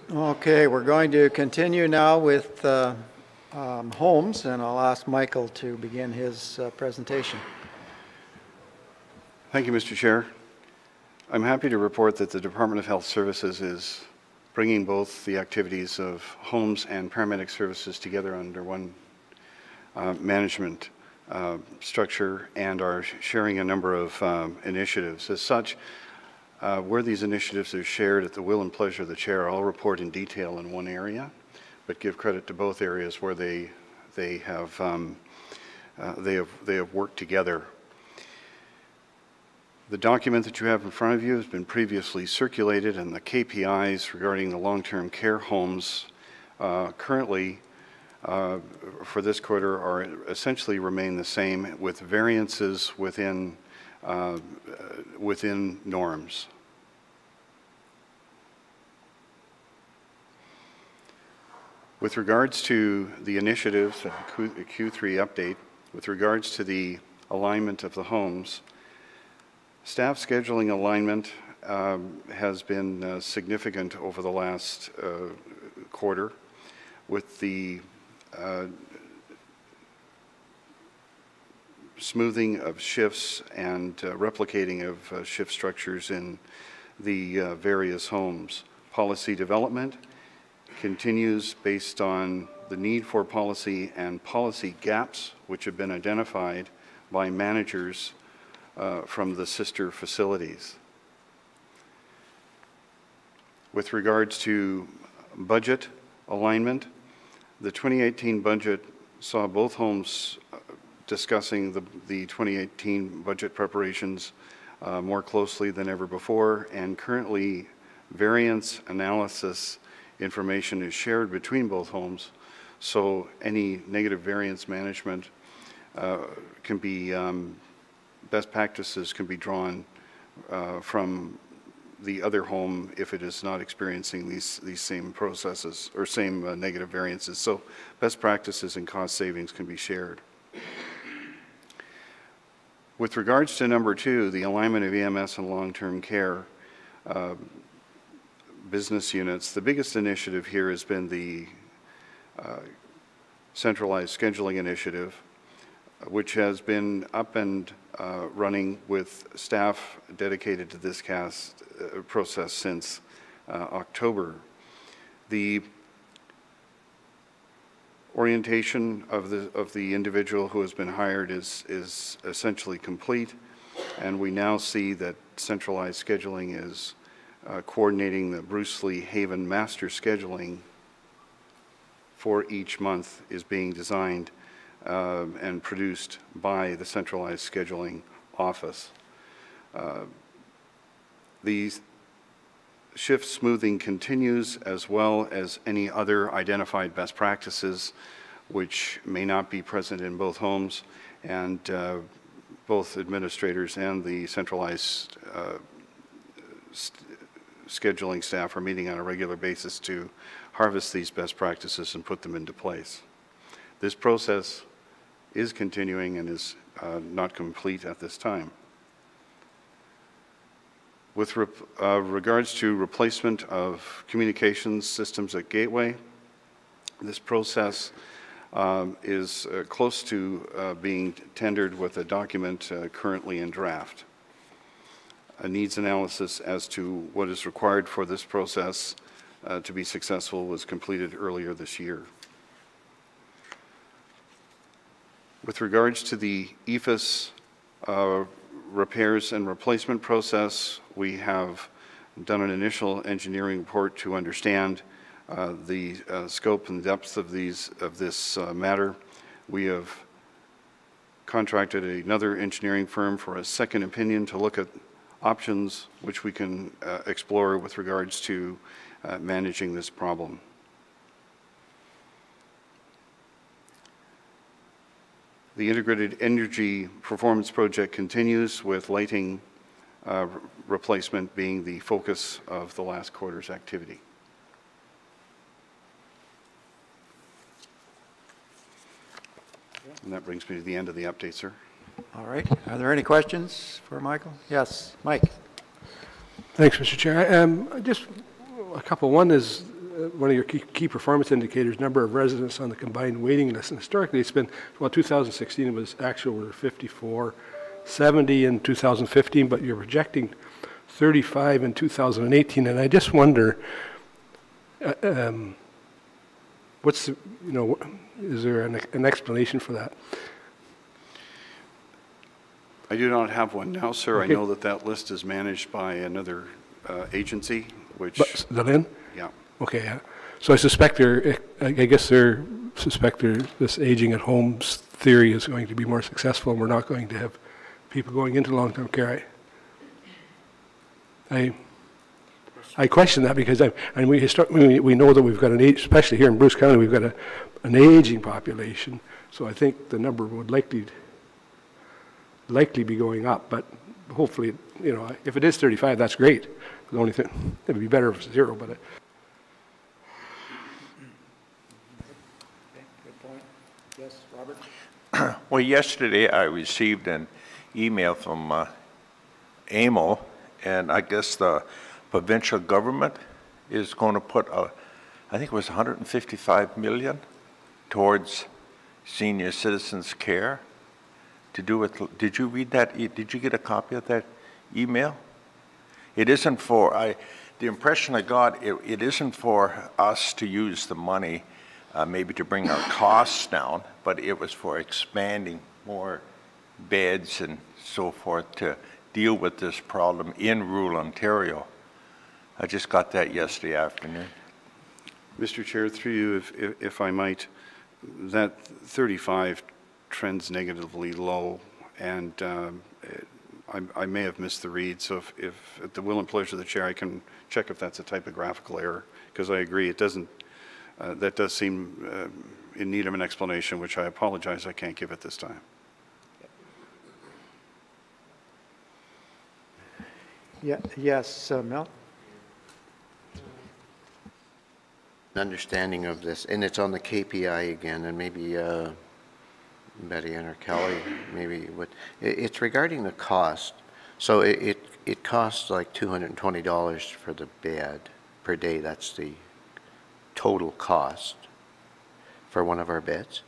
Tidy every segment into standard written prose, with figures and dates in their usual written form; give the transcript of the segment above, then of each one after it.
Okay, we're going to continue now with homes, and I'll ask Michael to begin his presentation. Thank you, Mr. Chair. I'm happy to report that the Department of Health Services is bringing both the activities of homes and paramedic services together under one management structure and are sharing a number of initiatives. As such, where these initiatives are shared at the will and pleasure of the chair, I'll report in detail in one area, but give credit to both areas where they have worked together. The document that you have in front of you has been previously circulated, and the KPIs regarding the long-term care homes currently for this quarter are essentially remain the same, with variances within norms. With regards to the initiatives, a Q3 update, with regards to the alignment of the homes, staff scheduling alignment has been significant over the last quarter, with the smoothing of shifts and replicating of shift structures in the various homes. Policy development continues based on the need for policy and policy gaps which have been identified by managers from the sister facilities. With regards to budget alignment, the 2018 budget saw both homes discussing the 2018 budget preparations more closely than ever before, and currently variance analysis information is shared between both homes, so any negative variance management can be best practices can be drawn from the other home if it is not experiencing these same processes or same negative variances. So best practices and cost savings can be shared. With regards to number 2, the alignment of EMS and long-term care business units, the biggest initiative here has been the centralized scheduling initiative, which has been up and running with staff dedicated to this process since October. The orientation of the individual who has been hired is essentially complete, and we now see that centralized scheduling is coordinating the Bruce Lee Haven master scheduling for each month is being designed and produced by the centralized scheduling office. The shift smoothing continues, as well as any other identified best practices which may not be present in both homes, and both administrators and the centralized scheduling staff are meeting on a regular basis to harvest these best practices and put them into place. This process is continuing and is not complete at this time. With regards to replacement of communications systems at Gateway, this process is close to being tendered with a document currently in draft. A needs analysis as to what is required for this process to be successful was completed earlier this year. With regards to the EFIS repairs and replacement process, we have done an initial engineering report to understand the scope and depth of this matter. We have contracted another engineering firm for a second opinion to look at options which we can explore with regards to managing this problem. The Integrated Energy Performance Project continues, with lighting replacement being the focus of the last quarter's activity. And that brings me to the end of the update, sir. All right. Are there any questions for Michael? Yes, Mike. Thanks, Mr. Chair. Just a couple. One is one of your key performance indicators, number of residents on the combined waiting list. And historically, it's been, well, 2016 was actual was 54, 70 in 2015, but you're projecting 35 in 2018. And I just wonder, what's, is there an explanation for that? I do not have one now, sir. Okay. I know that that list is managed by another agency, which, But, the LIN? yeah. Okay, yeah. So I suspect this aging at homes theory is going to be more successful, and we're not going to have people going into long-term care. I question that because we know that we've got an age, especially here in Bruce County, we've got an aging population. So I think the number would likely be going up, but hopefully, if it is 35, that's great. The only thing, it would be better if it's 0, but Okay, good point. Yes, Robert? Well, yesterday I received an email from AMO, and I guess the provincial government is going to put, I think it was 155 million towards senior citizens' care to do with, did you read that? Did you get a copy of that email? It isn't for, the impression I got, it isn't for us to use the money maybe to bring our costs down, but it was for expanding more beds and so forth to deal with this problem in rural Ontario. I just got that yesterday afternoon. Mr. Chair, through you, if I might, that 35 trends negatively low, and I may have missed the read, so if at the will and pleasure of the chair, I can check if that's a typographical error, because I agree, it doesn't, that does seem in need of an explanation, which I apologize I can't give at this time. Yeah, yes, Mel? Understanding of this, and it's on the KPI again, and maybe Betty Ann or Kelly, maybe it's regarding the cost. So it costs like $220 for the bed per day. That's the total cost for one of our beds.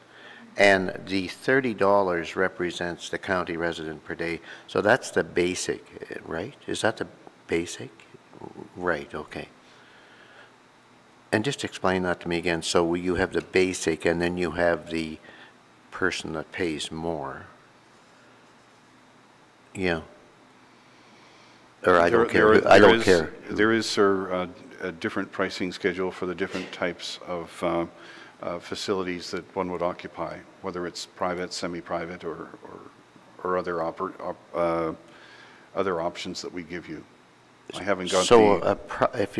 And the $30 represents the county resident per day. So that's the basic, right? Is that the basic? Right, okay. And just explain that to me again. So you have the basic, and then you have the person that pays more. Yeah. Or I don't care. I don't care. There is, sir, a different pricing schedule for the different types of facilities that one would occupy, whether it's private, semi-private, or other other options that we give you. I haven't got if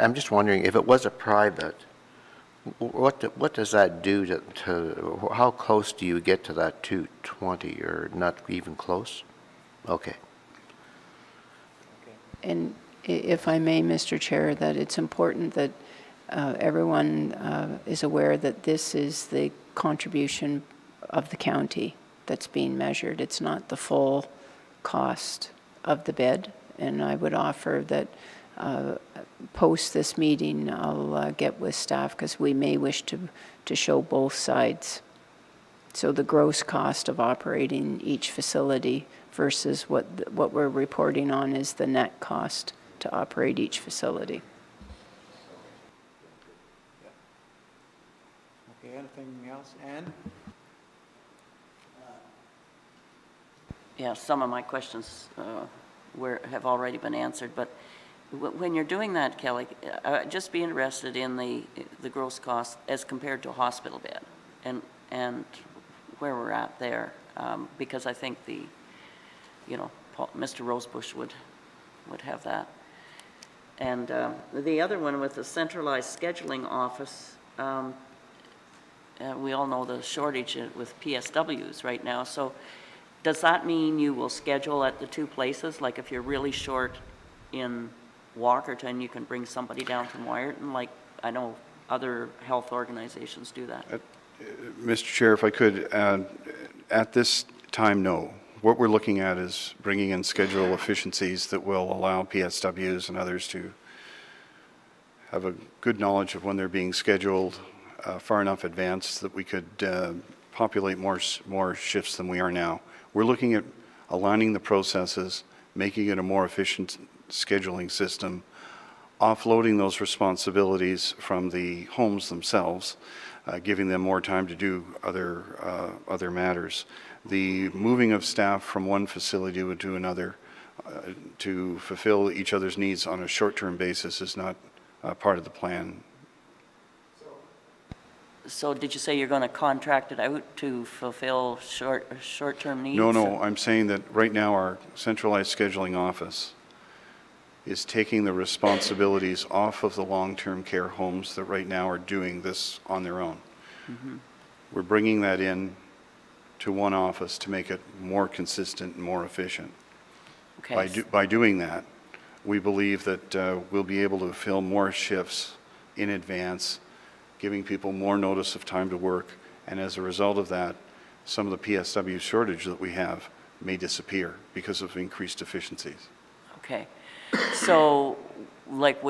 I'm just wondering if it was a private, what does that do to how close do you get to that 220, or not even close? Okay. And if I may, Mr. Chair, that it's important that everyone is aware that this is the contribution of the county that's being measured. It's not the full cost of the bed. And I would offer that post this meeting, I'll get with staff, because we may wish to show both sides. So the gross cost of operating each facility versus what we're reporting on is the net cost to operate each facility. Okay, anything else? Ann? Yeah, some of my questions have already been answered, but when you're doing that, Kelly, just be interested in the gross cost as compared to a hospital bed, and where we're at there, because I think Mr. Rosebush would have that. And the other one with the centralized scheduling office, we all know the shortage with PSWs right now. So does that mean you will schedule at the two places? Like if you're really short in Walkerton, you can bring somebody down from Wyerton, like I know other health organizations do that? Mr. Chair, if I could, at this time, no. What we're looking at is bringing in schedule efficiencies that will allow PSWs and others to have a good knowledge of when they're being scheduled far enough advance that we could populate more shifts than we are now. We're looking at aligning the processes, making it a more efficient scheduling system, offloading those responsibilities from the homes themselves, giving them more time to do other matters. The moving of staff from one facility to another to fulfill each other's needs on a short-term basis is not part of the plan. So did you say you're going to contract it out to fulfill short-term needs? No, I'm saying that right now our centralized scheduling office is taking the responsibilities off of the long-term care homes that right now are doing this on their own. Mm-hmm. We're bringing that in to one office to make it more consistent and more efficient. Okay. By doing that, we believe that we'll be able to fill more shifts in advance, giving people more notice of time to work, and as a result of that, some of the PSW shortage that we have may disappear because of increased efficiencies. Okay. So, like,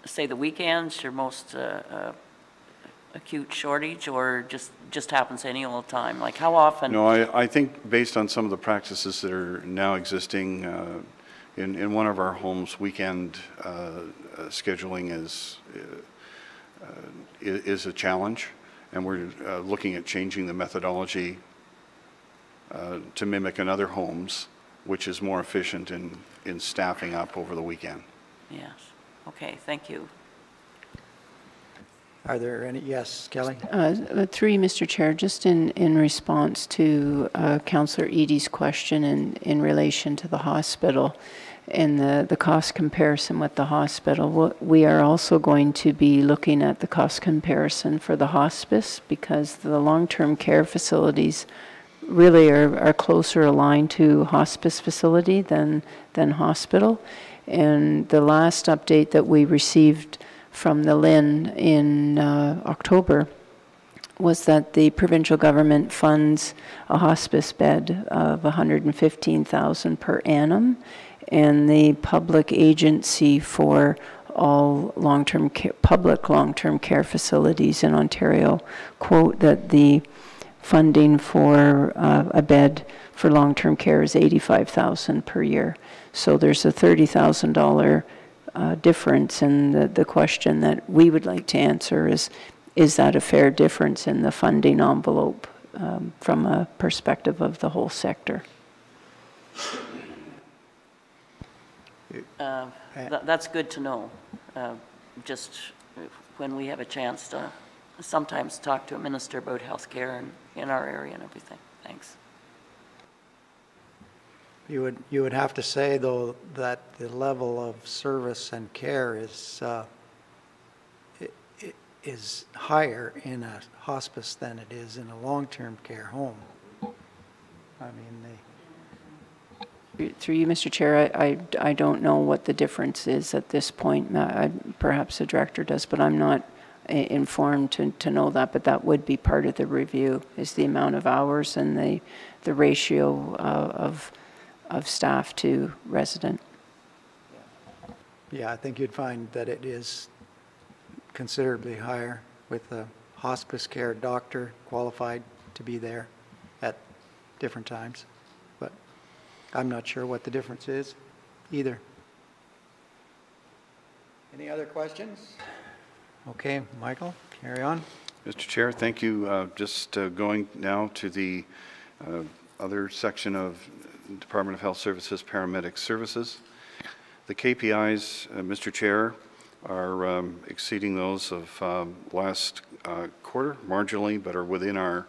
say the weekends your most acute shortage, or just happens any old time? Like, how often? No, I think based on some of the practices that are now existing in one of our homes, weekend scheduling is a challenge, and we're looking at changing the methodology to mimic another homes, which is more efficient in staffing up over the weekend. Yes. Okay, thank you. Are there any, yes, Kelly? Through you, Mr. Chair, just in response to Councillor Eadie's question in relation to the hospital and the cost comparison with the hospital, we are also going to be looking at the cost comparison for the hospice, because the long-term care facilities really are closer aligned to hospice facility than hospital. And the last update that we received from the LHIN in October was that the provincial government funds a hospice bed of $115,000 per annum, and the public agency for all long-term care, public long-term care facilities in Ontario quote that the funding for a bed for long-term care is $85,000 per year. So there's a $30,000 difference, and the question that we would like to answer is that a fair difference in the funding envelope from a perspective of the whole sector? That's good to know. Just when we have a chance to sometimes talk to a minister about health care in our area and everything. Thanks. You would have to say, though, that the level of service and care is higher in a hospice than it is in a long-term care home. I mean, Through you, Mr. Chair, I don't know what the difference is at this point. Perhaps the director does, but I'm not informed to know that. But that would be part of the review, is the amount of hours and the ratio of staff to resident. yeah, I think you'd find that it is considerably higher with a hospice care doctor qualified to be there at different times. But I'm not sure what the difference is either. Any other questions? Okay, Michael, carry on. Mr. Chair, thank you. Just going now to the other section of Department of Health Services, Paramedic Services. The KPIs, Mr. Chair, are exceeding those of last quarter marginally, but are within our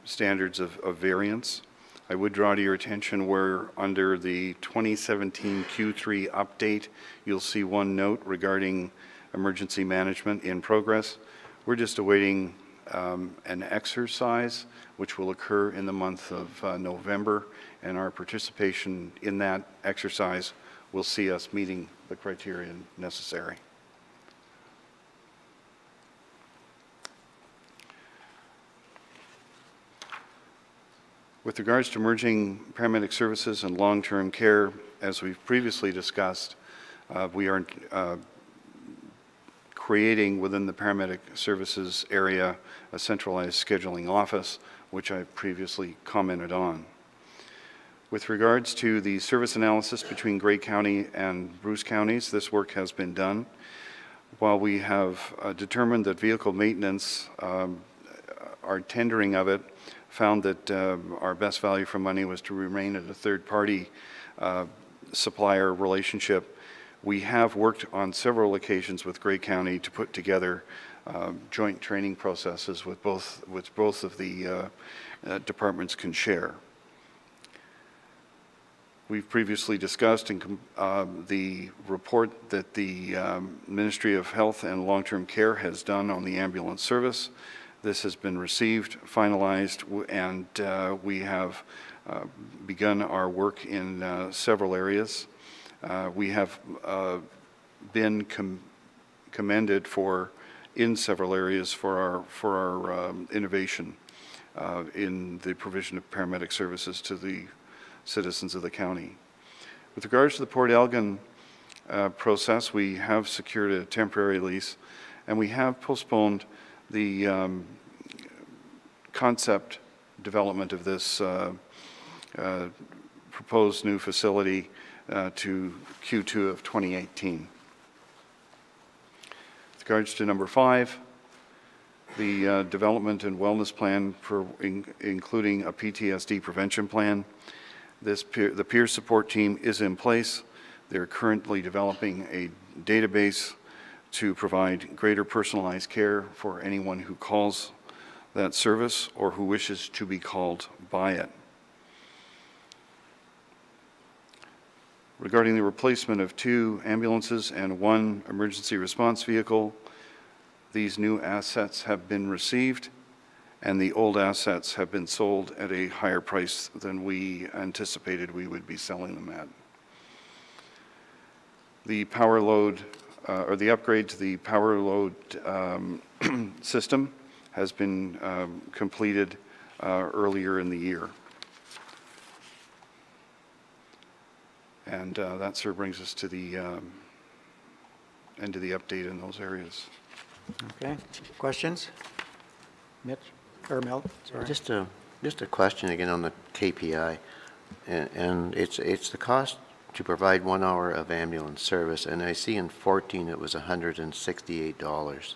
standards of variance. I would draw to your attention where under the 2017 Q3 update, you'll see one note regarding emergency management in progress. We're just awaiting an exercise which will occur in the month of November, and our participation in that exercise will see us meeting the criteria necessary. With regards to merging paramedic services and long-term care, as we've previously discussed, we are creating within the paramedic services area a centralized scheduling office, which I previously commented on. With regards to the service analysis between Grey County and Bruce counties, this work has been done. While we have determined that vehicle maintenance, our tendering of it found that our best value for money was to remain at a third-party supplier relationship, we have worked on several occasions with Grey County to put together joint training processes with both of the departments can share. We've previously discussed the report that the Ministry of Health and Long-Term Care has done on the ambulance service. This has been received, finalized, and we have begun our work in several areas. We have been commended in several areas for our innovation in the provision of paramedic services to the citizens of the county. With regards to the Port Elgin process, we have secured a temporary lease, and we have postponed the concept development of this proposed new facility to Q2 of 2018. With regards to number 5, the development and wellness plan for including a PTSD prevention plan. The peer support team is in place. They're currently developing a database to provide greater personalized care for anyone who calls that service or who wishes to be called by it. Regarding the replacement of 2 ambulances and 1 emergency response vehicle, these new assets have been received, and the old assets have been sold at a higher price than we anticipated we would be selling them at. The power load, or the upgrade to the power load system has been completed earlier in the year. And that sort of brings us to the end of the update in those areas. Okay, questions? Mitch, or Mel, sorry. Just a question again on the KPI, and it's the cost to provide 1 hour of ambulance service, and I see in 14 it was $168,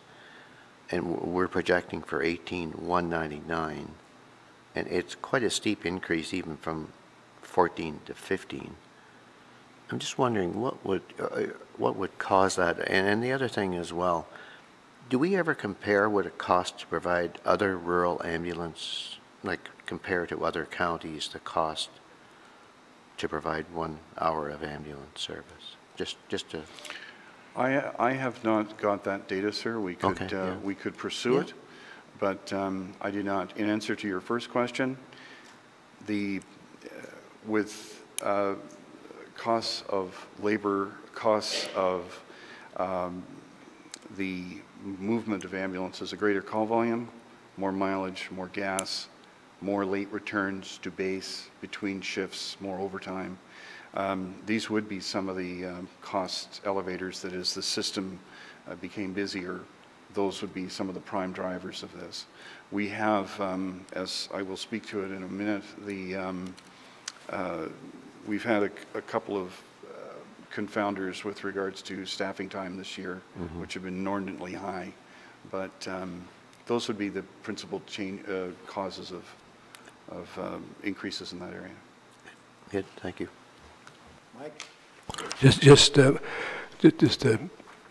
and we're projecting for 18 $199, and it's quite a steep increase even from 14 to 15. I'm just wondering what would cause that, and the other thing as well. Do we ever compare what it costs to provide other rural ambulance, like compare to other counties, the cost to provide 1 hour of ambulance service? Just to. I have not got that data, sir. We could Okay, yeah. we could pursue it, but I do not. In answer to your first question, with costs of labor, costs of the movement of ambulances, a greater call volume, more mileage, more gas, more late returns to base between shifts, more overtime. These would be some of the cost elevators that as the system became busier, those would be some of the prime drivers of this. We have, as I will speak to it in a minute, we've had a couple of confounders with regards to staffing time this year, which have been inordinately high. But those would be the principal causes of increases in that area. Good, thank you. Mike? Just to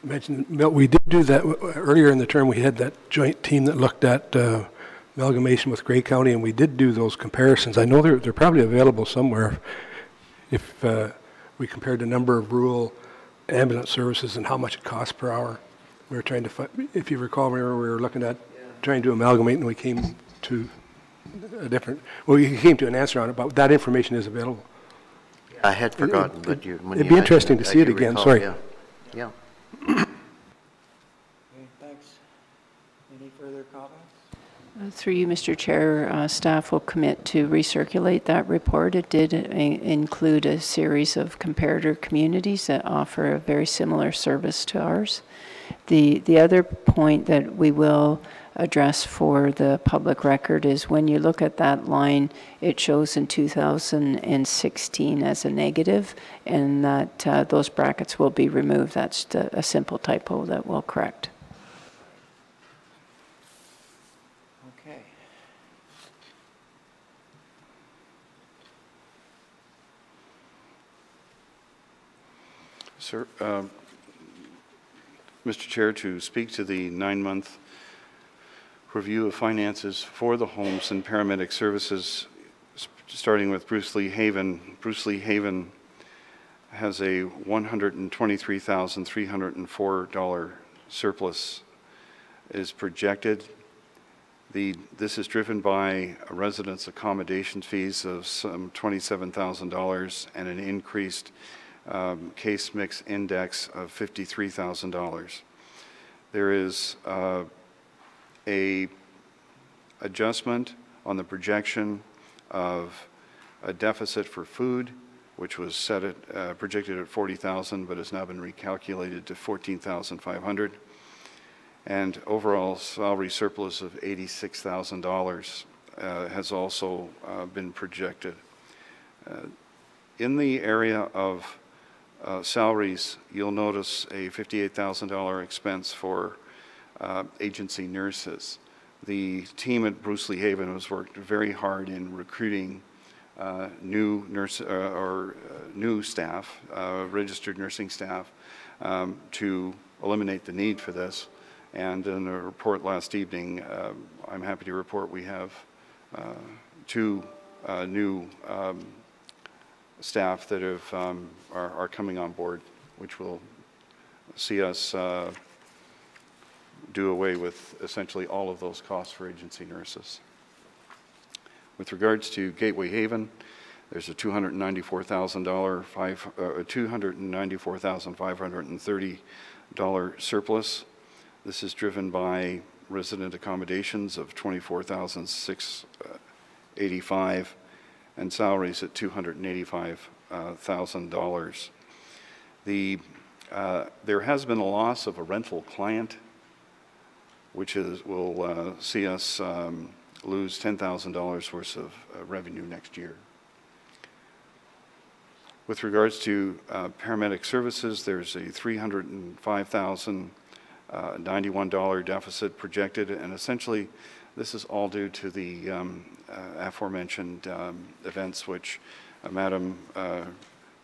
mention, Mel, we did do that earlier in the term. We had that joint team that looked at amalgamation with Grey County, and we did do those comparisons. I know they're probably available somewhere. If we compared the number of rural ambulance services and how much it costs per hour, we were trying to find, if you recall, we were looking at trying to amalgamate, and we came to we came to an answer on it, but that information is available. I had forgotten, but it'd be interesting to see it again, sorry. Yeah. Okay, thanks. Any further comments? Through you, Mr. Chair, staff will commit to recirculate that report. It did include a series of comparator communities that offer a very similar service to ours. The other point that we will address for the public record is when you look at that line, it shows in 2016 as a negative, and that those brackets will be removed. That's just a simple typo that we'll correct. Okay. Sir, Mr. Chair, to speak to the 9-month review of finances for the homes and paramedic services, starting with Bruce Lee Haven. Bruce Lee Haven has a $123,304 surplus is projected. This is driven by residents' accommodation fees of some $27,000 and an increased case mix index of $53,000. There is a adjustment on the projection of a deficit for food, which was set at projected at $40,000, but has now been recalculated to $14,500, and overall salary surplus of $86,000 has also been projected. In the area of salaries, you'll notice a $58,000 expense for agency nurses. The team at Bruce Lee Haven has worked very hard in recruiting new nurse new staff, registered nursing staff, to eliminate the need for this. And in a report last evening, I'm happy to report we have 2 new staff that have are coming on board, which will see us do away with essentially all of those costs for agency nurses. With regards to Gateway Haven, there's a $294,530 surplus. This is driven by resident accommodations of $24,685 and salaries at $285,000. There has been a loss of a rental client, which will see us lose $10,000 worth of revenue next year. With regards to paramedic services, there's a $305,091 deficit projected, and essentially this is all due to the aforementioned events which Madam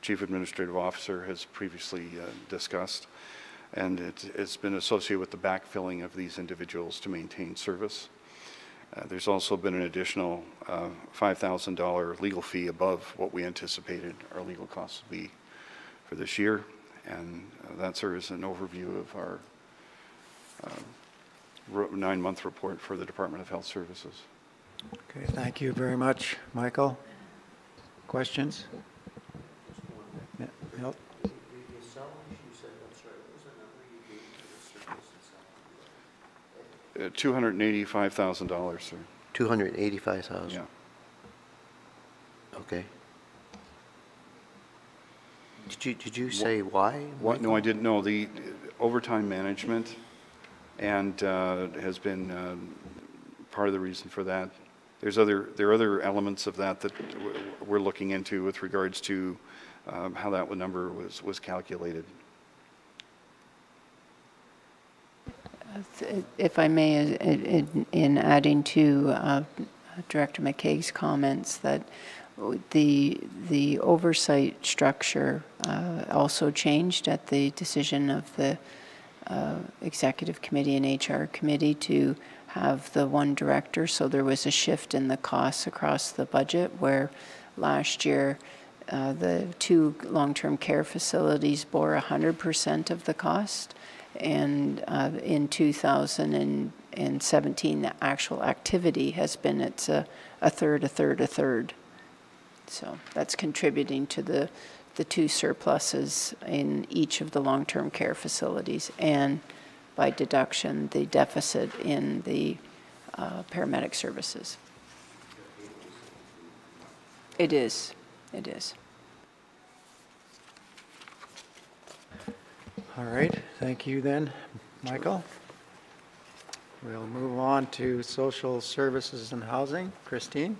Chief Administrative Officer has previously discussed, and it's been associated with the backfilling of these individuals to maintain service. There's also been an additional $5,000 legal fee above what we anticipated our legal costs would be for this year, and that serves as an overview of our 9-month report for the Department of Health Services. Okay, thank you very much, Michael. Questions? Yeah, Milt? $285,000, sir. 285,000. Yeah. Okay. Did you say why? What? No, I didn't know. The overtime management and has been part of the reason for that. There are other elements of that that we're looking into with regards to how that number was calculated. If I may, in adding to Director McKay's comments, that the oversight structure also changed at the decision of the Executive Committee and HR Committee to have the one director. So there was a shift in the costs across the budget, where last year the 2 long-term care facilities bore 100% of the cost. And in 2017, the actual activity has been it's a third, a third, a third. So that's contributing to the 2 surpluses in each of the long-term care facilities, and by deduction, the deficit in the paramedic services. It is. It is. All right, thank you then, Michael. We'll move on to social services and housing. Christine?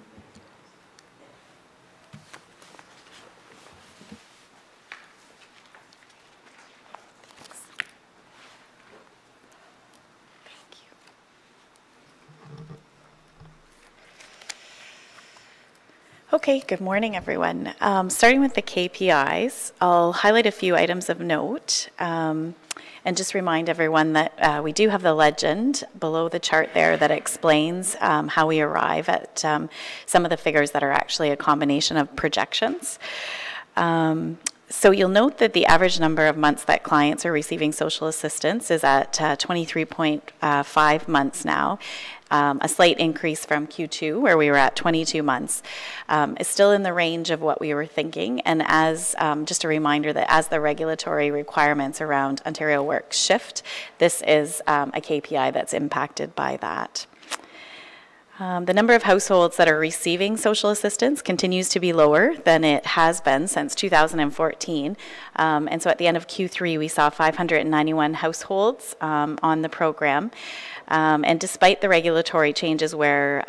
Okay, good morning, everyone. Starting with the KPIs, I'll highlight a few items of note and just remind everyone that we do have the legend below the chart there that explains how we arrive at some of the figures that are actually a combination of projections. So you'll note that the average number of months that clients are receiving social assistance is at 23.5 months now. A slight increase from Q2, where we were at 22 months. It's still in the range of what we were thinking, and as just a reminder that as the regulatory requirements around Ontario Works shift, this is a KPI that's impacted by that. The number of households that are receiving social assistance continues to be lower than it has been since 2014. And so at the end of Q3, we saw 591 households on the program. And despite the regulatory changes where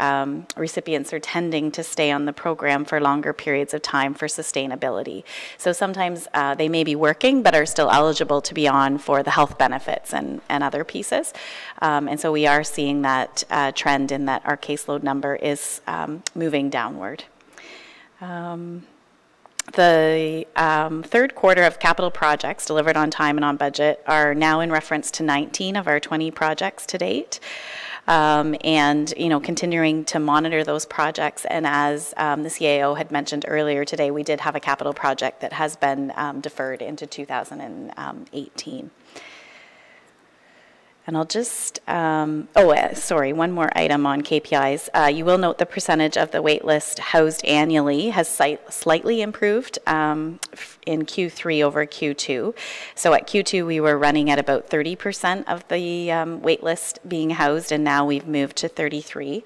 recipients are tending to stay on the program for longer periods of time for sustainability. So sometimes they may be working but are still eligible to be on for the health benefits and other pieces. And so we are seeing that trend in that our caseload number is moving downward. The third quarter of capital projects delivered on time and on budget are now in reference to 19 of our 20 projects to date. And, you know, continuing to monitor those projects. And as the CAO had mentioned earlier today, we did have a capital project that has been deferred into 2018. And I'll just, sorry, one more item on KPIs. You will note the percentage of the wait list housed annually has slightly improved in Q3 over Q2. So at Q2, we were running at about 30% of the wait list being housed, and now we've moved to 33%.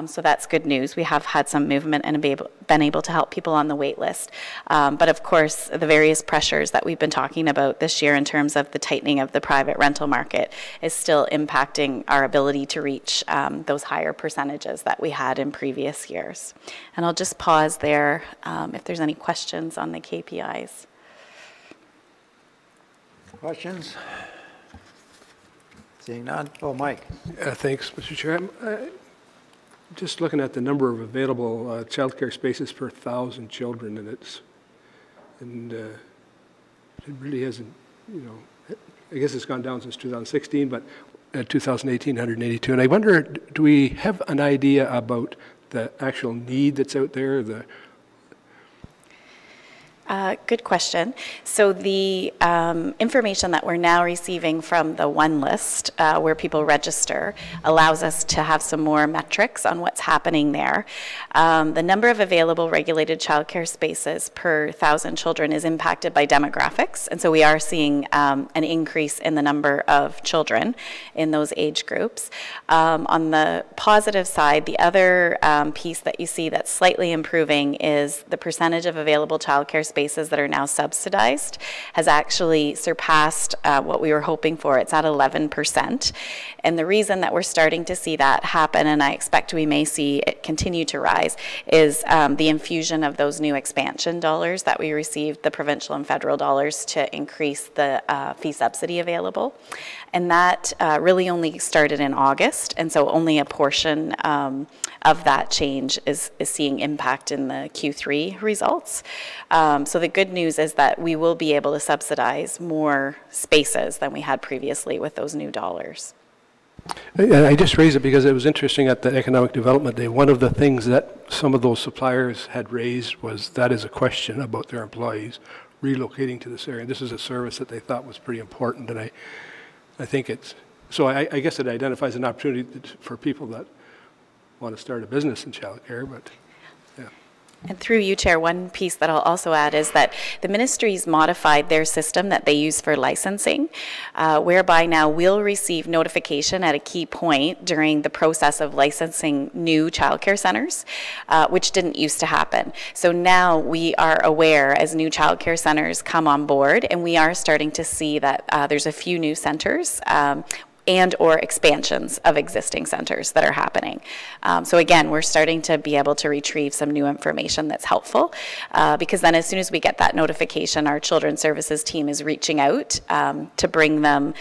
So that's good news. We have had some movement and been able to help people on the wait list. But of course, the various pressures that we've been talking about this year in terms of the tightening of the private rental market is still impacting our ability to reach those higher percentages that we had in previous years. And I'll just pause there if there's any questions on the KPIs. Questions? Seeing none? Oh, Mike. Thanks, Mr. Chair. Just looking at the number of available childcare spaces per 1,000 children, and it really hasn't, you know, I guess it's gone down since 2016, but 2018, 182. And I wonder, do we have an idea about the actual need that's out there? Good question. So the information that we're now receiving from the One List, where people register, allows us to have some more metrics on what's happening there. The number of available regulated childcare spaces per 1,000 children is impacted by demographics, and so we are seeing an increase in the number of children in those age groups. On the positive side, the other piece that you see that's slightly improving is the percentage of available childcare spaces that are now subsidized has actually surpassed what we were hoping for. It's at 11%. And the reason that we're starting to see that happen, and I expect we may see it continue to rise, is the infusion of those new expansion dollars that we received, the provincial and federal dollars, to increase the fee subsidy available. And that really only started in August, and so only a portion of that change is seeing impact in the Q3 results. So the good news is that we will be able to subsidize more spaces than we had previously with those new dollars. I just raised it because it was interesting at the Economic Development Day. One of the things that some of those suppliers had raised was that is a question about their employees relocating to this area. This is a service that they thought was pretty important, and I think it's, so I guess it identifies an opportunity for people that want to start a business in childcare, but yeah. And through you, Chair, one piece that I'll also add is that the ministry's modified their system that they use for licensing, whereby now we'll receive notification at a key point during the process of licensing new childcare centres, which didn't used to happen. So now we are aware as new childcare centres come on board, and we are starting to see that there's a few new centres and or expansions of existing centers that are happening. So again, we're starting to be able to retrieve some new information that's helpful, because then as soon as we get that notification, our Children's Services team is reaching out to bring them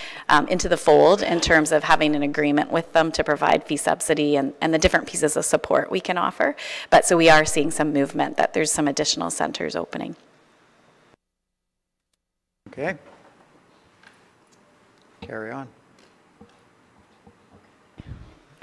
into the fold in terms of having an agreement with them to provide fee subsidy and the different pieces of support we can offer. But so we are seeing some movement that there's some additional centers opening. Okay. Carry on.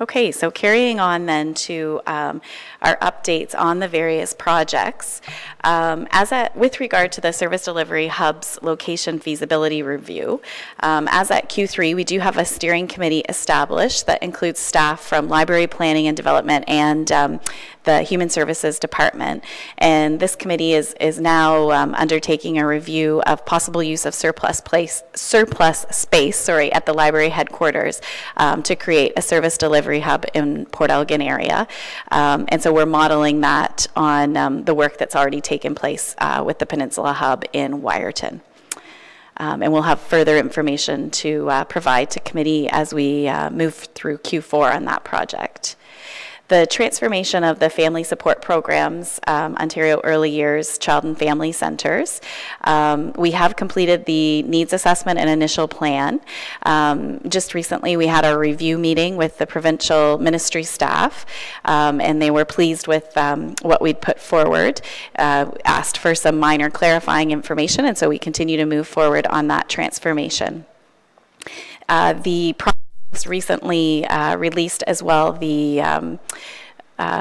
Okay, so carrying on then to our updates on the various projects. With regard to the Service Delivery Hub's location feasibility review, as at Q3, we do have a steering committee established that includes staff from Library Planning and Development and the Human Services Department. And this committee is now undertaking a review of possible use of surplus space at the library headquarters to create a service delivery hub in Port Elgin area. And so we're modeling that on the work that's already taken place with the Peninsula Hub in Wyerton. And we'll have further information to provide to committee as we move through Q4 on that project. The transformation of the family support programs, Ontario Early Years Child and Family Centres. We have completed the needs assessment and initial plan. Just recently we had a review meeting with the provincial ministry staff, and they were pleased with what we'd put forward, asked for some minor clarifying information, and so we continue to move forward on that transformation. The recently released as well the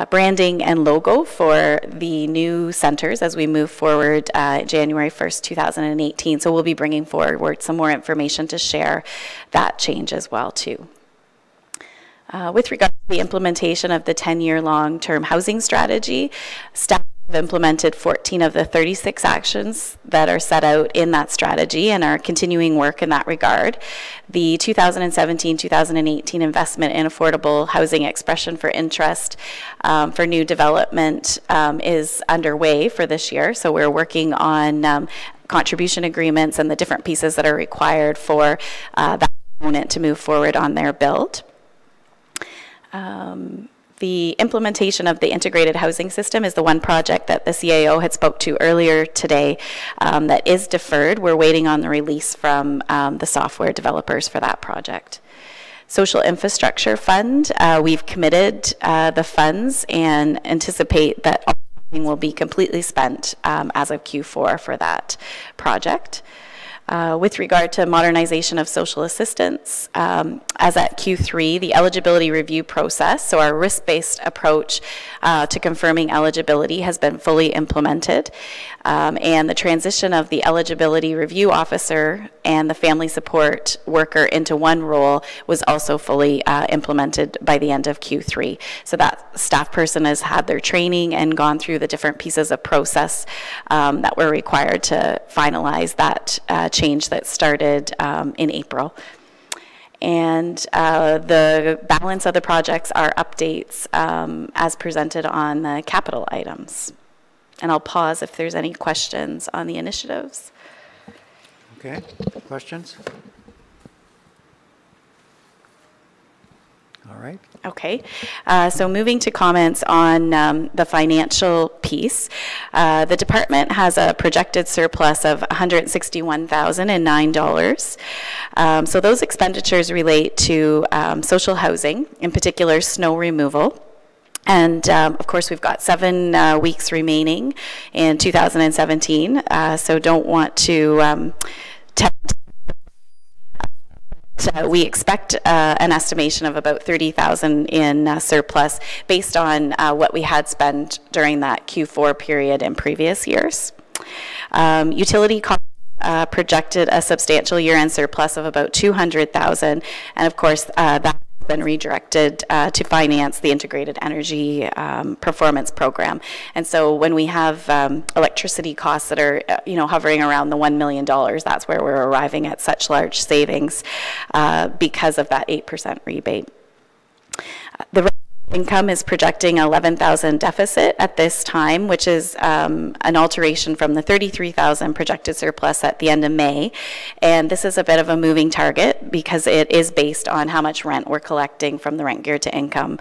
branding and logo for the new centers as we move forward January 1st, 2018. So we'll be bringing forward some more information to share that change as well too. With regard to the implementation of the 10-year long-term housing strategy, staff have implemented 14 of the 36 actions that are set out in that strategy and are continuing work in that regard. The 2017-2018 investment in affordable housing expression for interest for new development is underway for this year. So we're working on contribution agreements and the different pieces that are required for that component to move forward on their build. The implementation of the integrated housing system is the one project that the CAO had spoke to earlier today that is deferred. We're waiting on the release from the software developers for that project. Social Infrastructure Fund, we've committed the funds and anticipate that all funding will be completely spent as of Q4 for that project. With regard to modernization of social assistance, as at Q3, the eligibility review process, so our risk-based approach to confirming eligibility has been fully implemented, and the transition of the eligibility review officer and the family support worker into one role was also fully implemented by the end of Q3. So that staff person has had their training and gone through the different pieces of process that were required to finalize that change that started in April. And the balance of the projects are updates as presented on the capital items. And I'll pause if there's any questions on the initiatives. Okay, questions? All right. Okay, so moving to comments on the financial piece. The department has a projected surplus of $161,009. So those expenditures relate to social housing, in particular snow removal. And of course, we've got 7 weeks remaining in 2017, so don't want to we expect an estimation of about $30,000 in surplus based on what we had spent during that Q4 period in previous years. Utility costs projected a substantial year-end surplus of about $200,000, and of course that been redirected to finance the Integrated Energy Performance Program. And so when we have electricity costs that are, hovering around the $1 million, that's where we're arriving at such large savings because of that 8% rebate. The income is projecting 11,000 deficit at this time, which is an alteration from the 33,000 projected surplus at the end of May. And this is a bit of a moving target because it is based on how much rent we're collecting from the rent geared to income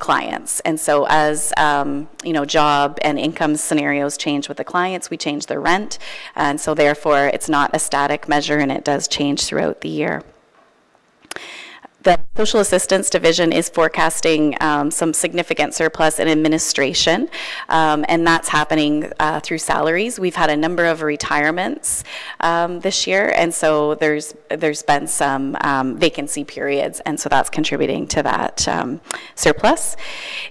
clients. And so as job and income scenarios change with the clients, we change their rent. And so therefore it's not a static measure, and it does change throughout the year. The Social Assistance Division is forecasting some significant surplus in administration, and that's happening through salaries. We've had a number of retirements this year, and so there's been some vacancy periods, and so that's contributing to that surplus.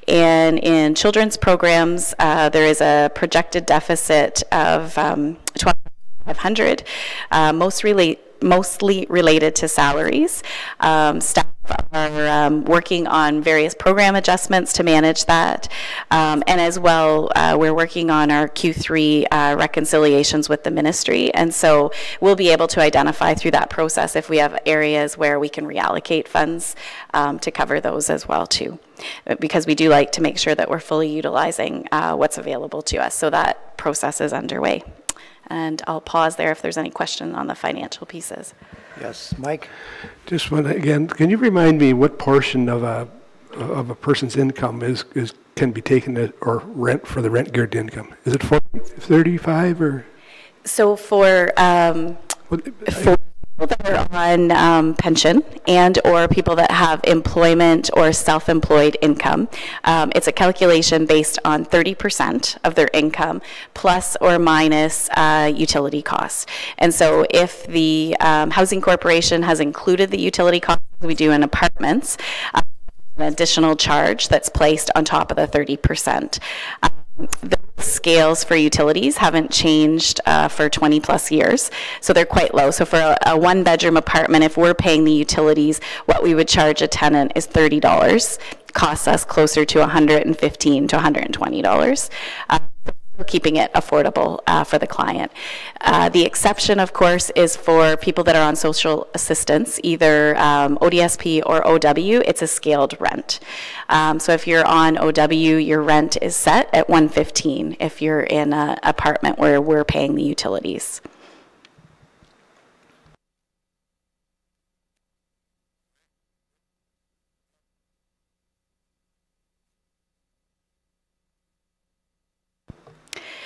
And in children's programs, there is a projected deficit of 2,500, mostly related to salaries. Staff are working on various program adjustments to manage that. And as well, we're working on our Q3 reconciliations with the ministry. And so we'll be able to identify through that process if we have areas where we can reallocate funds to cover those as well too. Because we do like to make sure that we're fully utilizing what's available to us. So that process is underway. And I'll pause there if there's any question on the financial pieces. Yes, Mike? Just one again, can you remind me what portion of a person's income can be taken or rent for the rent geared income? Is it 40, 35 or? So for people that are on pension and or people that have employment or self-employed income, it's a calculation based on 30% of their income plus or minus utility costs. And so if the Housing Corporation has included the utility costs we do in apartments, an additional charge that's placed on top of the 30%. The scales for utilities haven't changed for 20 plus years, so they're quite low. So for a one-bedroom apartment, if we're paying the utilities, what we would charge a tenant is $30. Costs us closer to $115 to $120. Keeping it affordable for the client. The exception, of course, is for people that are on social assistance, either ODSP or OW. It's a scaled rent. So if you're on OW, your rent is set at $115 if you're in an apartment where we're paying the utilities.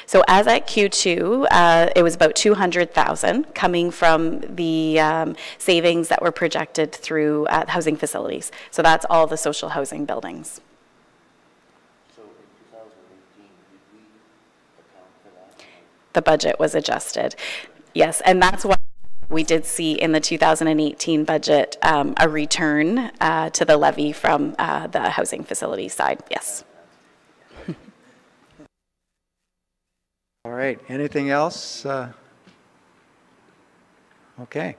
So as at Q2, it was about $200,000 coming from the savings that were projected through housing facilities. So that's all the social housing buildings. So in 2018, did we account for that? The budget was adjusted. Yes, and that's why we did see in the 2018 budget a return to the levy from the housing facility side. Yes. All right, anything else? Okay.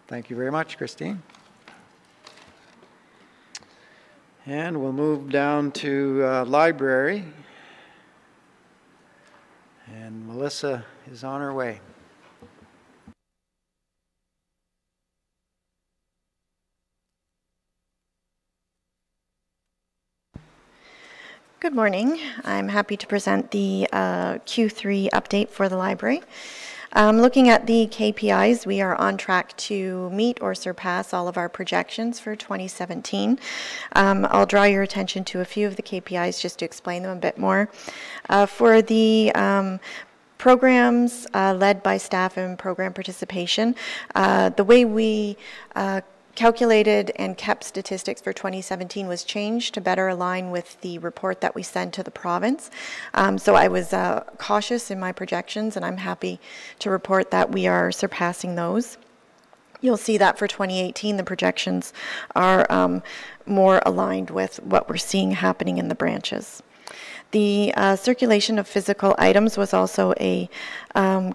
Thank you very much, Christine. And we'll move down to library. And Melissa is on her way. Good morning. I'm happy to present the Q3 update for the library. Looking at the KPIs, we are on track to meet or surpass all of our projections for 2017. I'll draw your attention to a few of the KPIs just to explain them a bit more. For the programs led by staff and program participation, the way we calculated and kept statistics for 2017 was changed to better align with the report that we sent to the province. So I was cautious in my projections, and I'm happy to report that we are surpassing those. You'll see that for 2018, the projections are more aligned with what we're seeing happening in the branches. The circulation of physical items was also a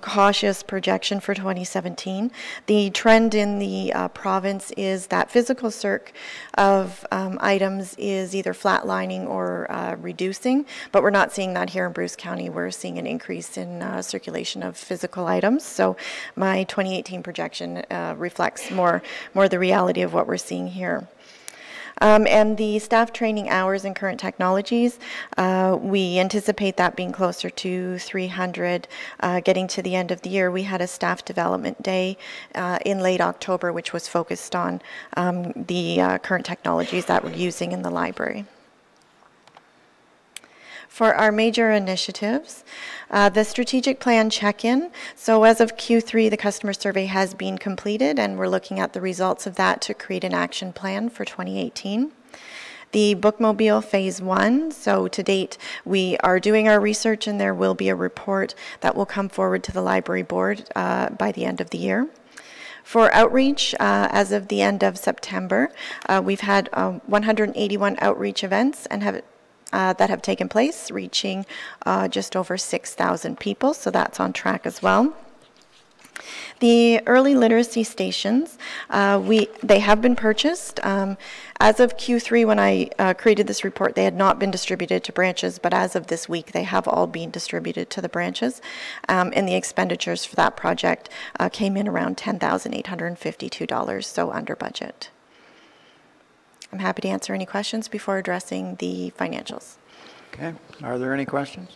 cautious projection for 2017. The trend in the province is that physical circ of items is either flatlining or reducing, but we're not seeing that here in Bruce County. We're seeing an increase in circulation of physical items. So my 2018 projection reflects more the reality of what we're seeing here. And the staff training hours and current technologies, we anticipate that being closer to 300. Getting to the end of the year, we had a staff development day in late October, which was focused on the current technologies that we're using in the library. For our major initiatives, the strategic plan check-in. So as of Q3, the customer survey has been completed, and we're looking at the results of that to create an action plan for 2018. The Bookmobile Phase 1, so to date, we are doing our research, and there will be a report that will come forward to the library board by the end of the year. For outreach, as of the end of September, we've had 181 outreach events and that have taken place, reaching just over 6,000 people, so that's on track as well. The early literacy stations, they have been purchased. As of Q3, when I created this report, they had not been distributed to branches, but as of this week, they have all been distributed to the branches. And the expenditures for that project came in around $10,852, so under budget. I'm happy to answer any questions before addressing the financials. Okay, are there any questions?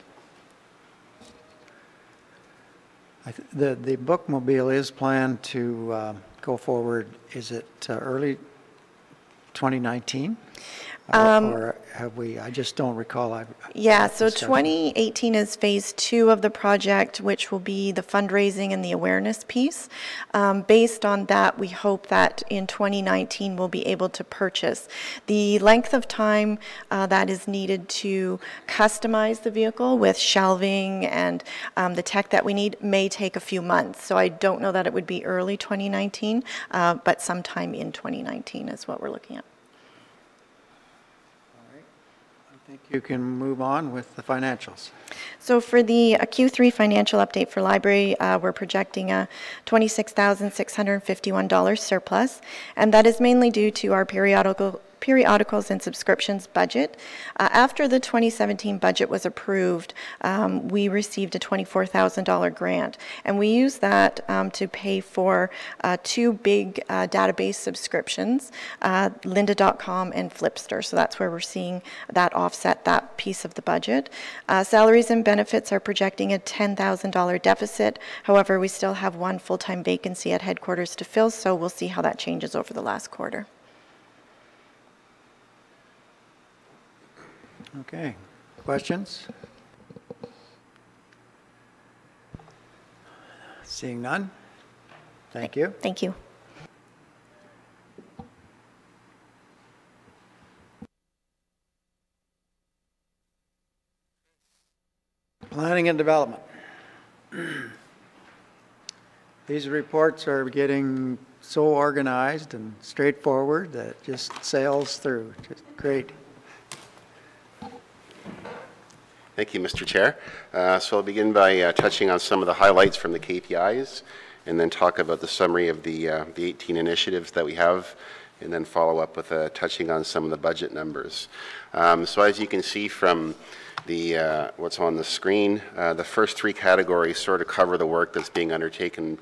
The Bookmobile is planned to go forward, is it early 2019? Or have we, I just don't recall. Yeah, so 2018 is phase 2 of the project, which will be the fundraising and the awareness piece. Based on that, we hope that in 2019 we'll be able to purchase. The length of time that is needed to customize the vehicle with shelving and the tech that we need may take a few months. So I don't know that it would be early 2019, but sometime in 2019 is what we're looking at. I think you can move on with the financials. So for the Q3 financial update for library, we're projecting a $26,651 surplus, and that is mainly due to our periodicals and subscriptions budget. After the 2017 budget was approved, we received a $24,000 grant, and we used that to pay for 2 big database subscriptions, lynda.com and Flipster. So that's where we're seeing that offset that piece of the budget. Salaries and benefits are projecting a $10,000 deficit. However, we still have 1 full-time vacancy at headquarters to fill, so we'll see how that changes over the last quarter. Okay, questions? Seeing none? Thank you. Thank you. Planning and development. These reports are getting so organized and straightforward that it just sails through. Just great. Thank you, Mr. Chair. So I'll begin by touching on some of the highlights from the KPIs, and then talk about the summary of the 18 initiatives that we have, and then follow up with touching on some of the budget numbers. So as you can see from the what's on the screen, the first 3 categories sort of cover the work that's being undertaken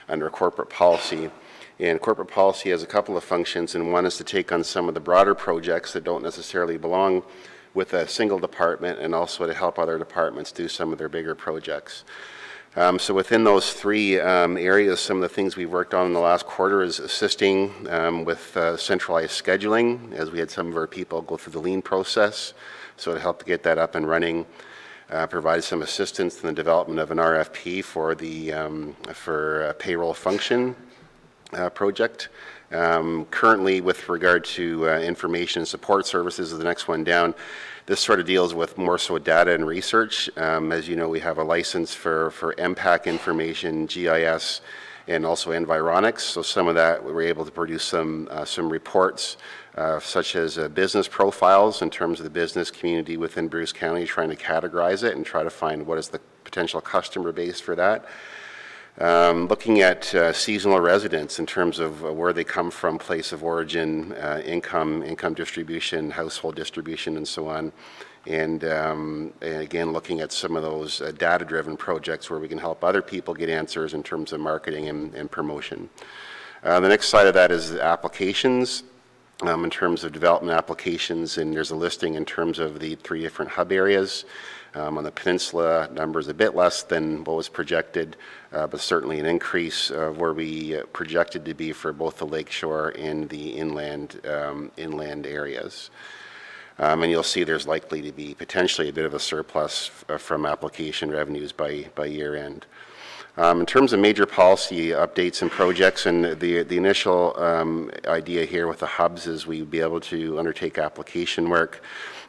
under corporate policy. And corporate policy has a couple of functions, and one is to take on some of the broader projects that don't necessarily belong with a single department, and also to help other departments do some of their bigger projects. So within those 3 areas, some of the things we've worked on in the last quarter is assisting with centralized scheduling, as we had some of our people go through the lean process. So to help to get that up and running, provide some assistance in the development of an RFP for the a payroll function project. Currently, with regard to information support services, is the next one down. This sort of deals with more so data and research. As you know, we have a license for MPAC information, GIS, and also Environics. So some of that we were able to produce some reports such as business profiles in terms of the business community within Bruce County, trying to categorize it and try to find what is the potential customer base for that. Looking at seasonal residents in terms of where they come from, place of origin, income distribution, household distribution, and so on. And again, looking at some of those data-driven projects where we can help other people get answers in terms of marketing and promotion. The next side of that is applications. In terms of development applications, and there's a listing in terms of the 3 different hub areas. On the peninsula, numbers a bit less than what was projected, but certainly an increase of where we projected to be for both the lakeshore and the inland areas. And you'll see there's likely to be potentially a bit of a surplus from application revenues by year end. In terms of major policy updates and projects, and the initial idea here with the hubs is we'd be able to undertake application work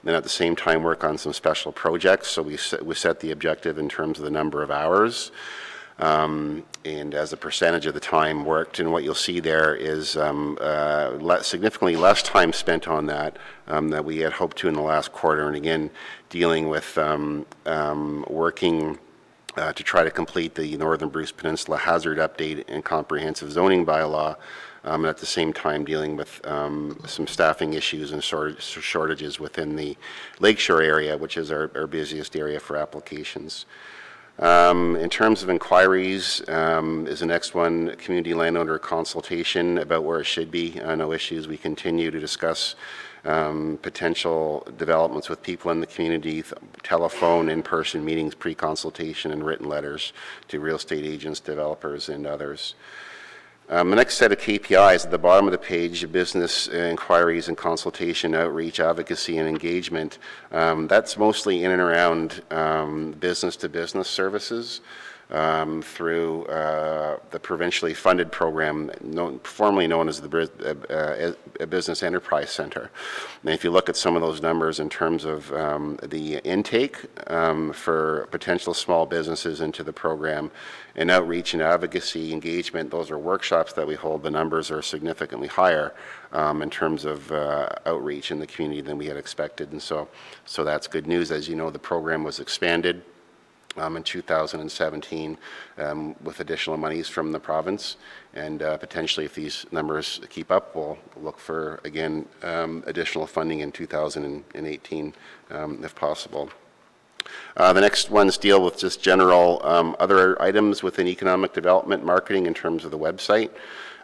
and at the same time work on some special projects. So we set the objective in terms of the number of hours and as a percentage of the time worked. And what you'll see there is significantly less time spent on that that we had hoped to in the last quarter. And again, dealing with working to try to complete the Northern Bruce Peninsula Hazard Update and Comprehensive Zoning Bylaw, and at the same time dealing with some staffing issues and shortages within the lakeshore area, which is our busiest area for applications. In terms of inquiries, is the next one, community landowner consultation about where it should be. No issues. We continue to discuss potential developments with people in the community, telephone, in-person meetings, pre-consultation, and written letters to real estate agents, developers, and others. The next set of KPIs at the bottom of the page, business inquiries and consultation, outreach, advocacy, and engagement. That's mostly in and around business-to-business services through the provincially funded program, formerly known as the Business Enterprise Center. And if you look at some of those numbers in terms of the intake for potential small businesses into the program, and outreach and advocacy engagement, those are workshops that we hold. The numbers are significantly higher in terms of outreach in the community than we had expected. And so that's good news. As you know, the program was expanded in 2017 with additional monies from the province, and potentially if these numbers keep up, we'll look for, again, additional funding in 2018 if possible. The next ones deal with just general other items within economic development marketing in terms of the website.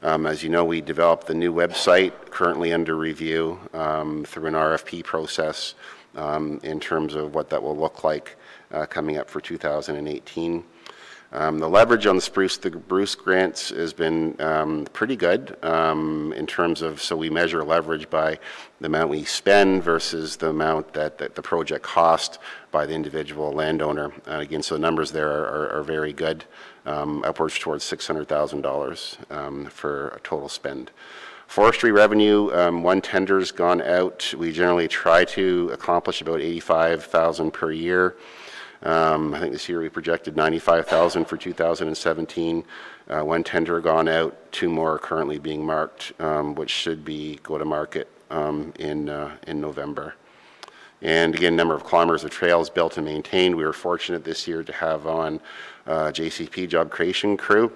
As you know, we developed the new website, currently under review through an RFP process in terms of what that will look like coming up for 2018. The leverage on the Bruce grants has been pretty good in terms of, so we measure leverage by the amount we spend versus the amount that the project cost by the individual landowner. And again, so the numbers there are very good, upwards towards $600,000 for a total spend. Forestry revenue, one tender's gone out. We generally try to accomplish about $85,000 per year. I think this year we projected $95,000 for 2017. One tender gone out, 2 more are currently being marked, which should go to market in November. And again, number of kilometers of trails built and maintained. We were fortunate this year to have on JCP job creation crew.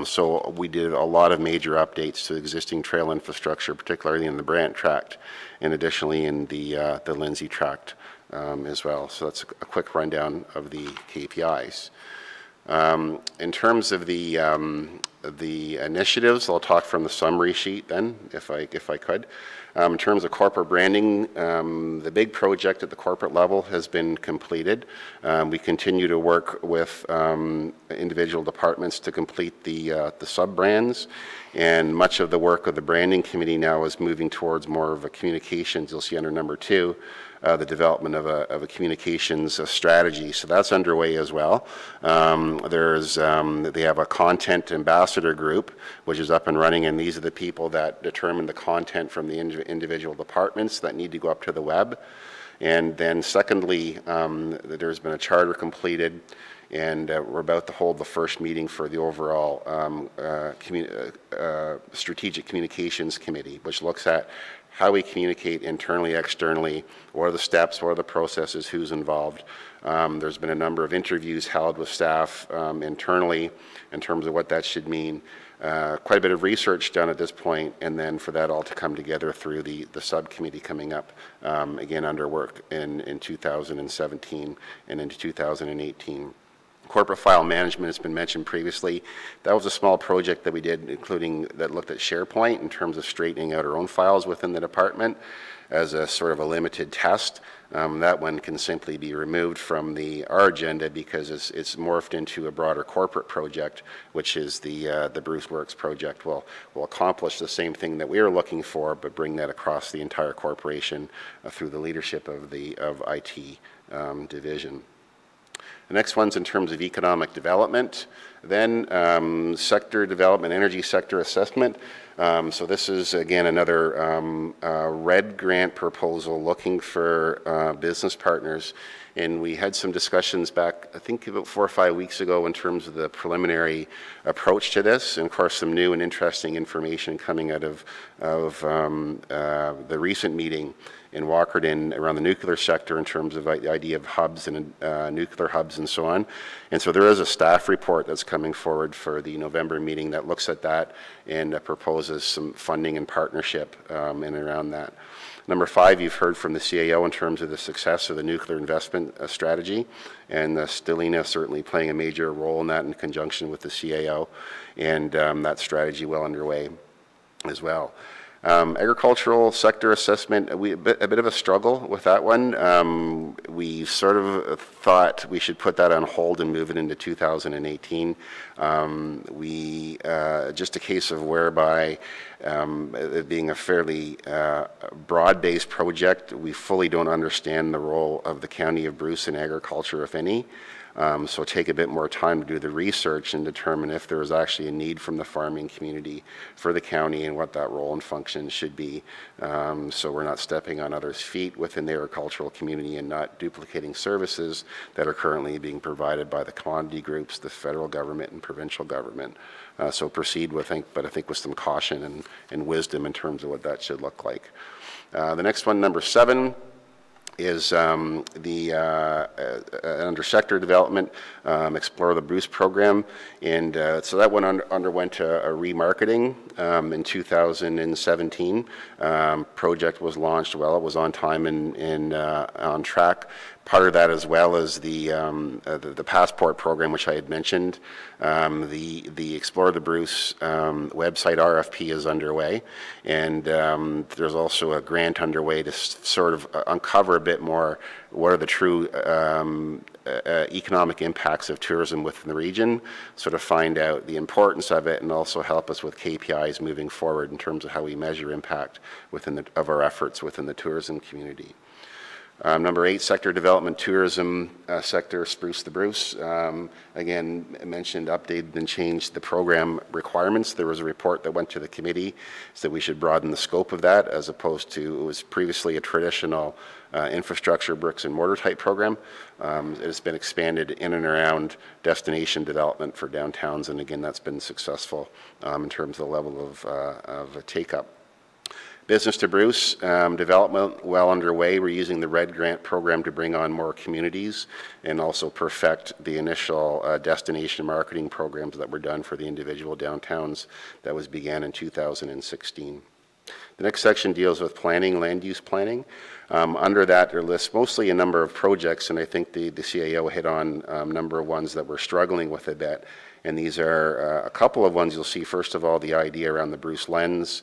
So we did a lot of major updates to existing trail infrastructure, particularly in the Brant Tract, and additionally in the Lindsay Tract as well. So that's a quick rundown of the KPIs. In terms of the initiatives, I'll talk from the summary sheet then, if I could. In terms of corporate branding, the big project at the corporate level has been completed. We continue to work with individual departments to complete the sub-brands, and much of the work of the branding committee now is moving towards more of a communications. You'll see under number 2, the development of a communications strategy. So that's underway as well. They have a content ambassador group, which is up and running, and these are the people that determine the content from the individual departments that need to go up to the web. And then secondly, there's been a charter completed, And we're about to hold the first meeting for the overall Strategic Communications Committee, which looks at how we communicate internally, externally, what are the steps, what are the processes, who's involved. There's been a number of interviews held with staff internally in terms of what that should mean. Quite a bit of research done at this point, and then for that all to come together through the subcommittee coming up, again, under work in 2017 and into 2018. Corporate file management has been mentioned previously. That was a small project that we did, including that looked at SharePoint in terms of straightening out our own files within the department as a sort of a limited test. That one can simply be removed from our agenda because it's morphed into a broader corporate project, which is the Bruce Works project. Will accomplish the same thing that we are looking for, but bring that across the entire corporation through the leadership of the IT division. The next one's in terms of economic development. Then sector development, energy sector assessment. So this is, again, another RED grant proposal looking for business partners. And we had some discussions back, I think about 4 or 5 weeks ago in terms of the preliminary approach to this. And of course, some new and interesting information coming out of the recent meeting in Walkerton around the nuclear sector in terms of the idea of hubs and nuclear hubs and so on. And so there is a staff report that's coming forward for the November meeting that looks at that and proposes some funding and partnership in and around that. Number 5, you've heard from the CAO in terms of the success of the nuclear investment strategy, and Stellina certainly playing a major role in that in conjunction with the CAO, and that strategy well underway as well. Agricultural sector assessment, a bit of a struggle with that one. We sort of thought we should put that on hold and move it into 2018. Just a case of whereby it being a fairly broad-based project, we fully don't understand the role of the County of Bruce in agriculture, if any. So take a bit more time to do the research and determine if there is actually a need from the farming community for the county and what that role and function should be. So we're not stepping on others' feet within the agricultural community and not duplicating services that are currently being provided by the commodity groups, the federal government and provincial government. So proceed with, but I think with some caution and wisdom in terms of what that should look like. The next one, number 7, is under sector development, Explore the Bruce program. And so that one underwent a remarketing in 2017. Project was launched well. It was on time and on track. Part of that, as well as the passport program, which I had mentioned. The Explore the Bruce website RFP is underway, and there's also a grant underway to sort of uncover a bit more what are the true economic impacts of tourism within the region, sort of find out the importance of it, and also help us with KPIs moving forward in terms of how we measure impact of our efforts within the tourism community. Number 8, sector development, tourism sector, Spruce the Bruce. Again, I mentioned updated and changed the program requirements. There was a report that went to the committee so that we should broaden the scope of that, as opposed to, it was previously a traditional infrastructure bricks and mortar type program. It has been expanded in and around destination development for downtowns, and again, that's been successful in terms of the level of take-up. Business to Bruce, development well underway. We're using the RED grant program to bring on more communities and also perfect the initial destination marketing programs that were done for the individual downtowns that began in 2016. The next section deals with planning, land use planning. Under that, there lists mostly a number of projects, and I think the CAO hit on a number of ones that we're struggling with a bit. And these are a couple of ones you'll see. First of all, the idea around the Bruce Lens.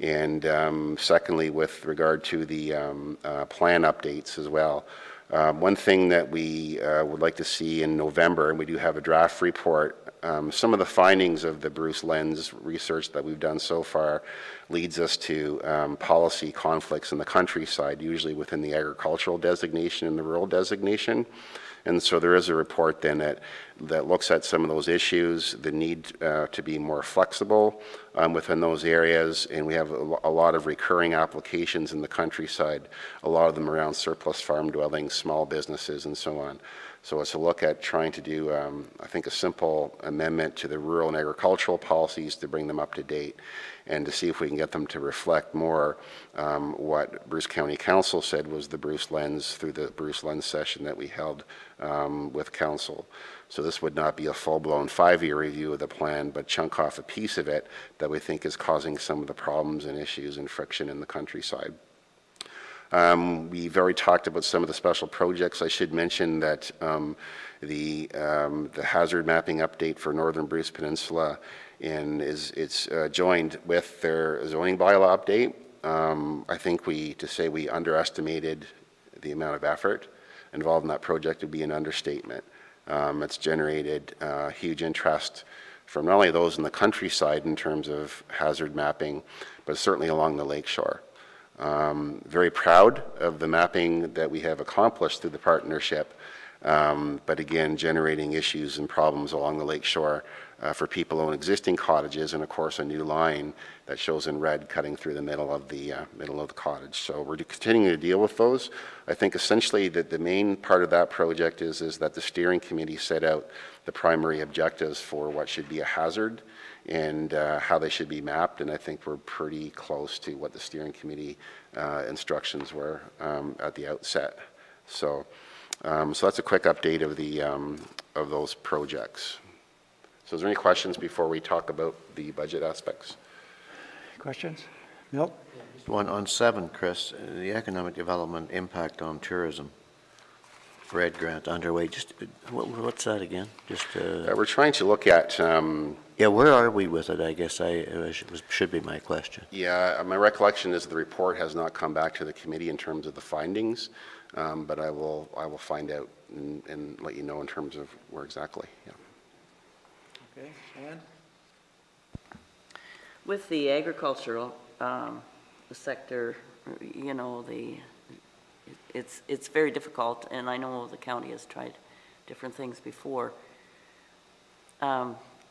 And secondly, with regard to the plan updates as well. One thing that we would like to see in November, and we do have a draft report, some of the findings of the Bruce Lens research that we've done so far leads us to policy conflicts in the countryside, usually within the agricultural designation and the rural designation. And so there is a report then that looks at some of those issues, the need to be more flexible within those areas, and we have a lot of recurring applications in the countryside, a lot of them around surplus farm dwellings, small businesses, and so on. So it's a look at trying to do, I think, a simple amendment to the rural and agricultural policies to bring them up to date and to see if we can get them to reflect more what Bruce County Council said was the Bruce Lens through the Bruce Lens session that we held with Council. So this would not be a full-blown 5-year review of the plan, but chunk off a piece of it that we think is causing some of the problems and issues and friction in the countryside. We've already talked about some of the special projects. I should mention that the hazard mapping update for Northern Bruce Peninsula it's joined with their zoning bylaw update. I think to say we underestimated the amount of effort involved in that project would be an understatement. It's generated huge interest from not only those in the countryside in terms of hazard mapping, but certainly along the lakeshore. Very proud of the mapping that we have accomplished through the partnership, but again, generating issues and problems along the lakeshore for people who own existing cottages, and of course a new line that shows in red cutting through the middle of the cottage. So we're continuing to deal with those. I think essentially that the main part of that project is that the steering committee set out the primary objectives for what should be a hazard and how they should be mapped, and I think we're pretty close to what the steering committee instructions were at the outset. So, so that's a quick update of those projects. So is there any questions before we talk about the budget aspects? Questions? Milt? One on 7, Chris, the economic development impact on tourism. RED grant underway. Just what's that again? Just we're trying to look at. Yeah, where are we with it? I guess should be my question. Yeah, my recollection is the report has not come back to the committee in terms of the findings, but I will find out and let you know in terms of where exactly. Yeah. Okay, and? With the agricultural sector, you know, it's very difficult, and I know the county has tried different things before.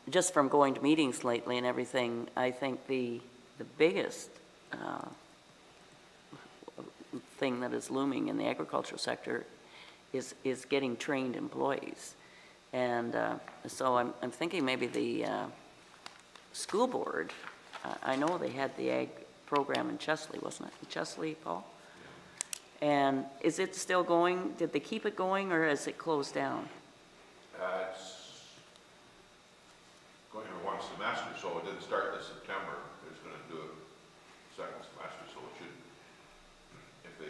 Just from going to meetings lately and everything, I think the biggest thing that is looming in the agricultural sector is getting trained employees. And so I'm thinking maybe the school board, I know they had the ag program in Chesley, wasn't it? In Chesley, Paul? And is it still going? Did they keep it going, or has it closed down? It's going for one semester, so it didn't start this September. It's going to do it second semester, so it should,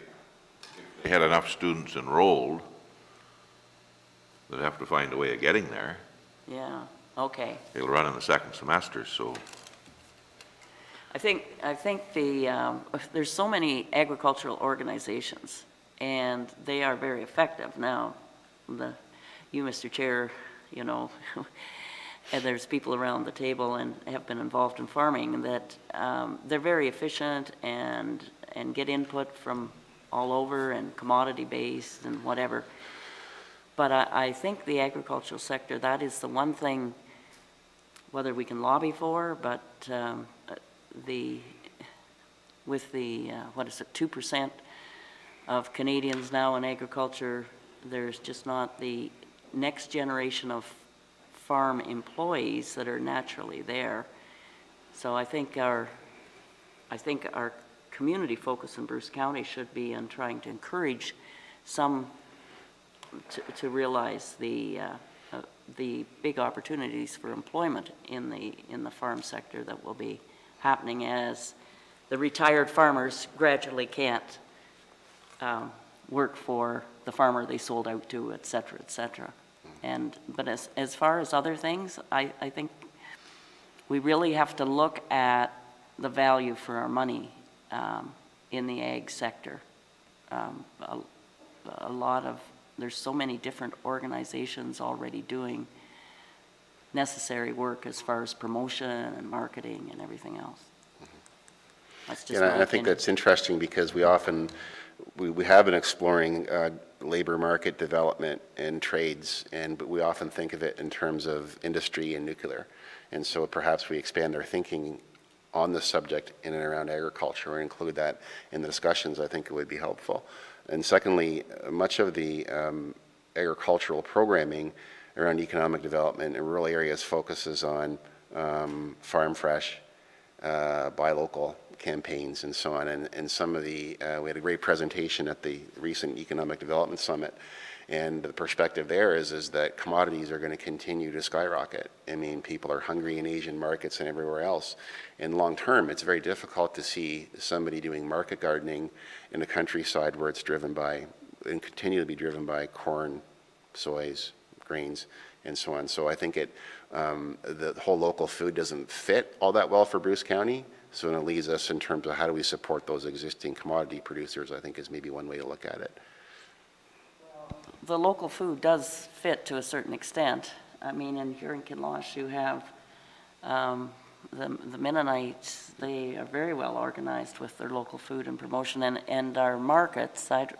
if they had enough students enrolled, they'd have to find a way of getting there. Yeah, okay. It'll run in the second semester, so. I think there's so many agricultural organizations, and they are very effective now. You, Mr. Chair, you know, and there's people around the table and have been involved in farming that they're very efficient and get input from all over and commodity based and whatever. But I think the agricultural sector, that is the one thing, whether we can lobby for, but with the what is it, 2% of Canadians now in agriculture, there's just not the next generation of farm employees that are naturally there. So I think our community focus in Bruce County should be on trying to encourage some to realize the big opportunities for employment in the farm sector that will be happening as the retired farmers gradually can't work for the farmer they sold out to, et cetera, et cetera. But as far as other things, I think we really have to look at the value for our money in the ag sector. There's so many different organizations already doing necessary work as far as promotion and marketing and everything else. That's just my opinion. I think that's interesting because we often, we have been exploring labor market development and trades, but we often think of it in terms of industry and nuclear. And so perhaps we expand our thinking on the subject in and around agriculture and include that in the discussions. I think it would be helpful. And secondly, much of the agricultural programming around economic development in rural areas focuses on farm fresh, buy local campaigns and so on. And some of the, we had a great presentation at the recent Economic Development Summit. And the perspective there is that commodities are going to continue to skyrocket. I mean, people are hungry in Asian markets and everywhere else. And long term, it's very difficult to see somebody doing market gardening in a countryside where it's driven by, and continue to be driven by corn, soys, grains, and so on. So I think the whole local food doesn't fit all that well for Bruce County. So it leaves us in terms of how do we support those existing commodity producers, I think is maybe one way to look at it. The local food does fit to a certain extent. I mean, here in Kinloch, you have the Mennonites. They are very well organized with their local food and promotion, and our markets. The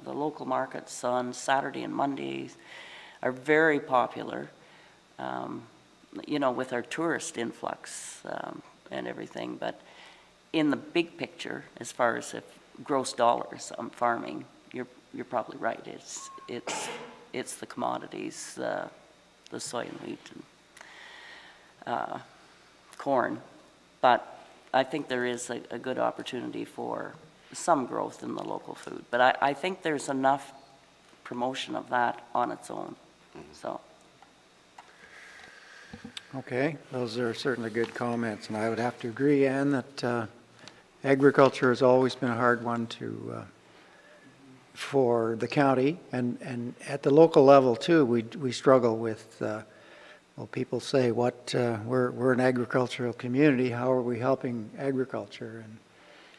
local markets on Saturday and Mondays are very popular. You know, with our tourist influx and everything. But in the big picture, as far as if gross dollars on farming, you're probably right. It's the commodities, the soy and wheat and corn. But I think there is a good opportunity for some growth in the local food. But I think there's enough promotion of that on its own. So. Okay, those are certainly good comments, and I would have to agree, Ann, that agriculture has always been a hard one for the county, and at the local level too, we struggle with, well, people say, we're an agricultural community, how are we helping agriculture?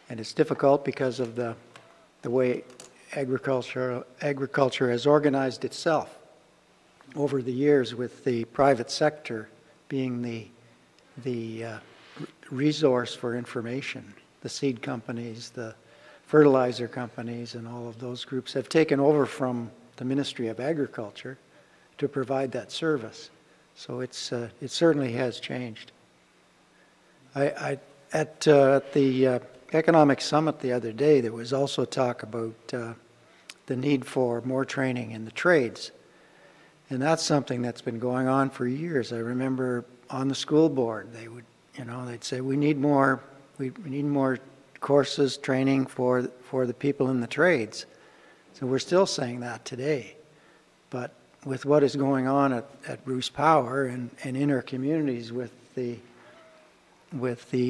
And it's difficult because of the way agriculture has organized itself over the years, with the private sector being the resource for information. The seed companies, the fertilizer companies, and all of those groups have taken over from the Ministry of Agriculture to provide that service. So it certainly has changed. At the Economic Summit the other day, there was also talk about the need for more training in the trades. And that's something that's been going on for years. I remember on the school board, they'd say, we need more courses, training for the people in the trades. So we're still saying that today. But with what is going on at Bruce Power and in our communities with the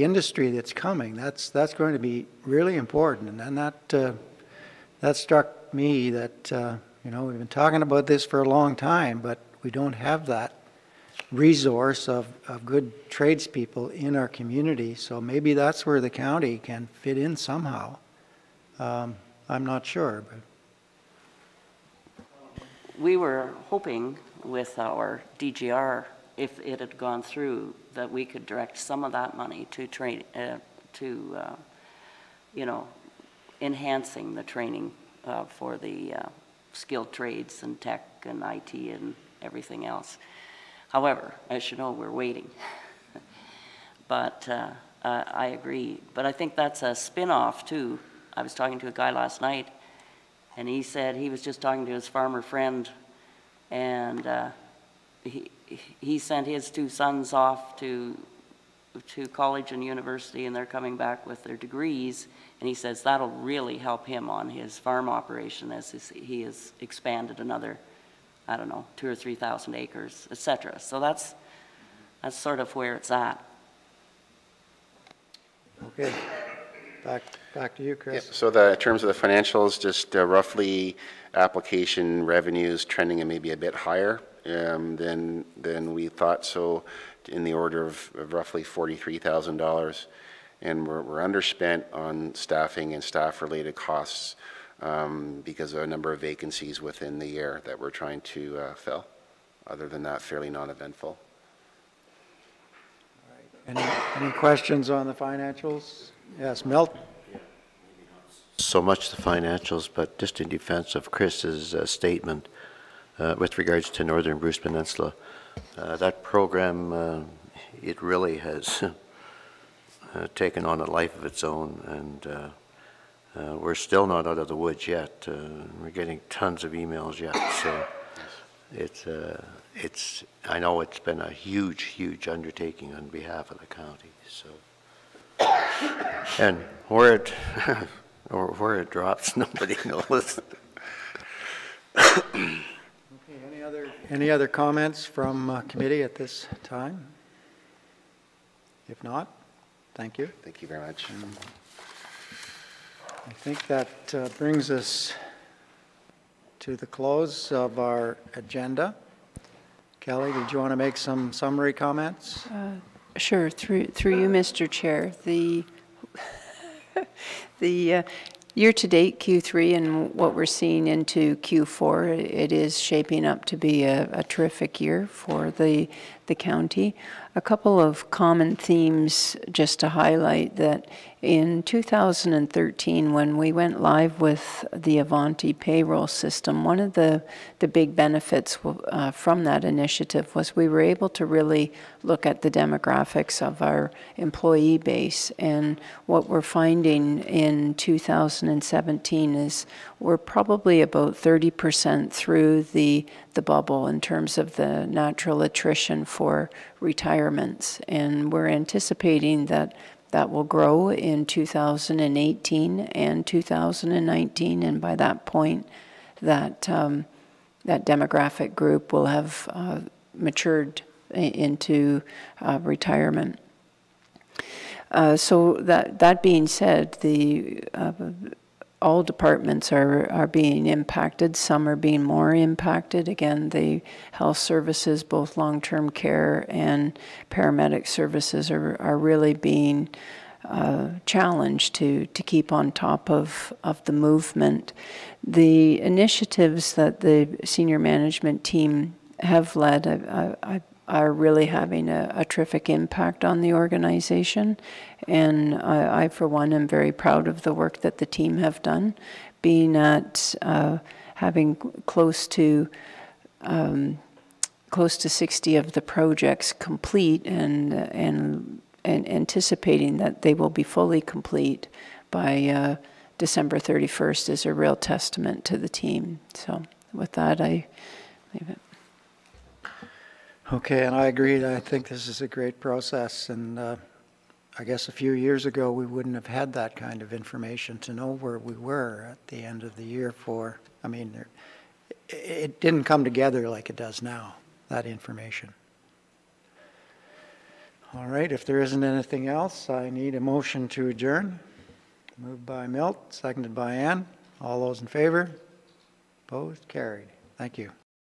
industry that's coming, that's going to be really important. And that struck me that we've been talking about this for a long time, but we don't have that resource of good tradespeople in our community. So maybe that's where the county can fit in somehow. I'm not sure. But We were hoping with our DGR, if it had gone through, that we could direct some of that money to enhancing the training for the skilled trades and tech and IT and everything else. However, as you know, we're waiting. But I agree. But I think that's a spin-off too. I was talking to a guy last night, and he said he was just talking to his farmer friend, and he sent his two sons off to college and university, and they're coming back with their degrees, and he says that'll really help him on his farm operation as he has expanded another, I don't know, 2,000 or 3,000 acres, etc. So that's sort of where it's at. okay, back to you, Chris. Yeah, so in terms of the financials, just roughly application revenues trending maybe a bit higher than we thought, so in the order of roughly $43,000. And we're underspent on staffing and staff-related costs because of a number of vacancies within the year that we're trying to fill. Other than that, fairly non-eventful. Any questions on the financials? Yes, Milt? So much the financials, but just in defense of Chris's statement with regards to Northern Bruce Peninsula, that program, it really has taken on a life of its own, and We're still not out of the woods yet. We're getting tons of emails yet, so I know it's been a huge, huge undertaking on behalf of the county, so. And where it, or where it drops, nobody knows. Okay, any other comments from committee at this time? If not, thank you. Thank you very much. I think that brings us to the close of our agenda. Kelly, did you want to make some summary comments? Sure, through you, Mr. Chair. The year-to-date Q3 and what we're seeing into Q4, it is shaping up to be a terrific year for the county. A couple of common themes just to highlight that in 2013, when we went live with the Avanti payroll system, one of the big benefits from that initiative was we were able to really look at the demographics of our employee base. And what we're finding in 2017 is we're probably about 30% through the bubble in terms of the natural attrition for retirements. And we're anticipating that will grow in 2018 and 2019, and by that point, that demographic group will have matured into retirement. So that being said, all departments are being impacted. Some are being more impacted. Again, the health services, both long-term care and paramedic services, are really being challenged to keep on top of the movement. The initiatives that the senior management team have led are really having a terrific impact on the organization. And I, for one, am very proud of the work that the team have done, being at having close to 60 of the projects complete and anticipating that they will be fully complete by December 31st is a real testament to the team. So with that, I leave it. Okay, and I agree. I think this is a great process, and I guess a few years ago we wouldn't have had that kind of information to know where we were at the end of the year for, I mean, it didn't come together like it does now, that information. All right, if there isn't anything else, I need a motion to adjourn. Moved by Milt, seconded by Ann. All those in favor? Opposed? Carried. Thank you.